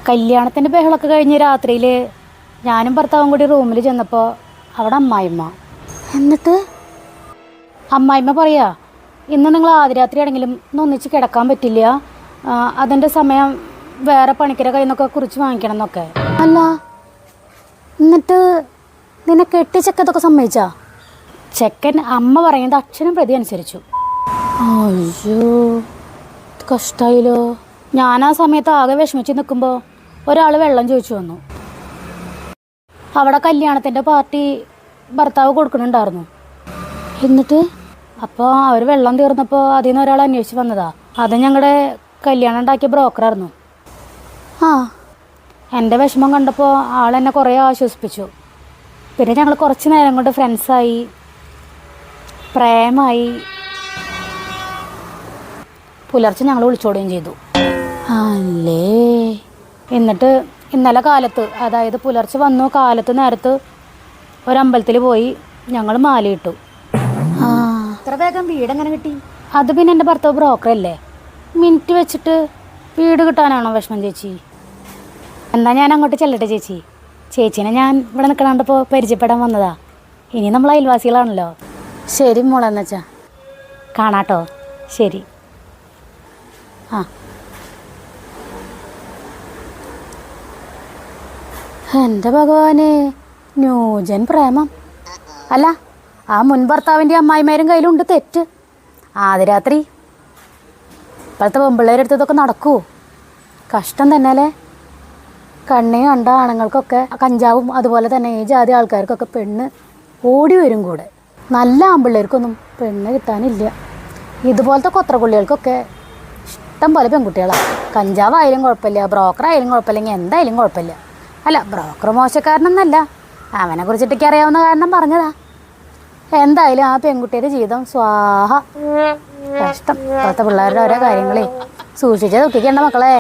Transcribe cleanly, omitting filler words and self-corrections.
കല്യാണത്തിൻ്റെ ബഹളമൊക്കെ കഴിഞ്ഞ് രാത്രിയിൽ ഞാനും ഭർത്താവും കൂടി റൂമിൽ ചെന്നപ്പോൾ അവിടെ അമ്മായിമ്മ. എന്നിട്ട് അമ്മായിമ്മ പറയാ, ഇന്ന് നിങ്ങൾ ആദ്യരാത്രി ആണെങ്കിലും ഇന്ന് ഒന്നിച്ച് കിടക്കാൻ പറ്റില്ല, അതിൻ്റെ സമയം വേറെ പണിക്കരെ കയ്യിൽ നിന്നൊക്കെ കുറിച്ച് വാങ്ങിക്കണം എന്നൊക്കെ. അല്ല, എന്നിട്ട് നിന്നെ കെട്ടി ചെക്കത്തൊക്കെ സമ്മതിച്ചാ? ചെക്കൻ അമ്മ പറയുന്നത് അക്ഷരം പ്രതി അനുസരിച്ചു. അയ്യോ, കഷ്ടായില്ലോ. ഞാൻ ആ സമയത്ത് ആകെ വിഷമിച്ച് നിൽക്കുമ്പോൾ ഒരാൾ വെള്ളം ചോദിച്ചു വന്നു. അവിടെ കല്യാണത്തിൻ്റെ പാർട്ടി ഭർത്താവ് കൊടുക്കുന്നുണ്ടായിരുന്നു. എന്നിട്ട് അപ്പോൾ അവർ വെള്ളം തീർന്നപ്പോൾ അതിൽ നിന്ന് ഒരാൾ അന്വേഷിച്ച് വന്നതാ. അത് ഞങ്ങളുടെ കല്യാണം ഉണ്ടാക്കിയ ബ്രോക്കറായിരുന്നു. ആ, എൻ്റെ വിഷമം കണ്ടപ്പോൾ ആളെന്നെ കുറേ ആശ്വസിപ്പിച്ചു. പിന്നെ ഞങ്ങൾ കുറച്ച് നേരം കൊണ്ട് ഫ്രണ്ട്സായി, പ്രേമായി. പുലർച്ചെ ഞങ്ങൾ വിളിച്ചോടുകയും ചെയ്തു. അല്ലേ, എന്നിട്ട് ഇന്നലെ കാലത്ത്, അതായത് പുലർച്ചെ വന്നു കാലത്ത് നേരത്ത് ഒരമ്പലത്തിൽ പോയി ഞങ്ങൾ മാലയിട്ടു. ആ, ഇത്ര വേഗം വീടെങ്ങനെ കിട്ടി? അത് പിന്നെ എൻ്റെ ഭർത്താവ് ബ്രോക്കറല്ലേ, മിനിറ്റ് വെച്ചിട്ട് വീട് കിട്ടാനാണോ വിഷമം ചേച്ചി? എന്നാൽ ഞാൻ അങ്ങോട്ട് ചെല്ലട്ടെ ചേച്ചി. ചേച്ചീനെ ഞാൻ ഇവിടെ നിൽക്കണണ്ടപ്പോൾ പരിചയപ്പെടാൻ വന്നതാ. ഇനി നമ്മൾ അയൽവാസികളാണല്ലോ. ശരി മോളെന്ന് വെച്ചാ കാണാട്ടോ. ശരി. ആ, എൻ്റെ ഭഗവാനെ, ന്യൂജൻ പ്രേമം. അല്ല, ആ മുൻ ഭർത്താവിൻ്റെ അമ്മായിമാരും കയ്യിലുണ്ട് തെറ്റ്. ആദ്യ രാത്രി ഇപ്പോഴത്തെ പെമ്പിള്ളേരുടെ അടുത്ത് ഇതൊക്കെ നടക്കുമോ? കഷ്ടം തന്നെ അല്ലേ. കണ്ണി കണ്ട ആണുങ്ങൾക്കൊക്കെ കഞ്ചാവും, അതുപോലെ തന്നെ ഈ ജാതി ആൾക്കാർക്കൊക്കെ പെണ്ണ് ഓടി വരും കൂടെ. നല്ല ആൺപിള്ളേർക്കൊന്നും പെണ്ണ് കിട്ടാനില്ല. ഇതുപോലത്തെ കൊത്രക്കുള്ളികൾക്കൊക്കെ ഇഷ്ടം പോലെ പെൺകുട്ടികളാണ്. കഞ്ചാവായാലും കുഴപ്പമില്ല, ബ്രോക്കറായാലും കുഴപ്പമില്ലെങ്കിൽ എന്തായാലും കുഴപ്പമില്ല. അല്ല, ബ്രോക്കർ മോശക്കാരനൊന്നല്ല, അവനെ കുറിച്ചിട്ടൊക്കെ അറിയാവുന്ന കാരണം പറഞ്ഞതാ. എന്തായാലും ആ പെൺകുട്ടിയുടെ ജീവിതം സ്വാഹ. കഷ്ടം. ഇപ്പോഴത്തെ പിള്ളേരുടെ ഓരോ കാര്യങ്ങളെ സൂക്ഷിച്ചേ ദുഃഖിക്കേണ്ട മക്കളെ.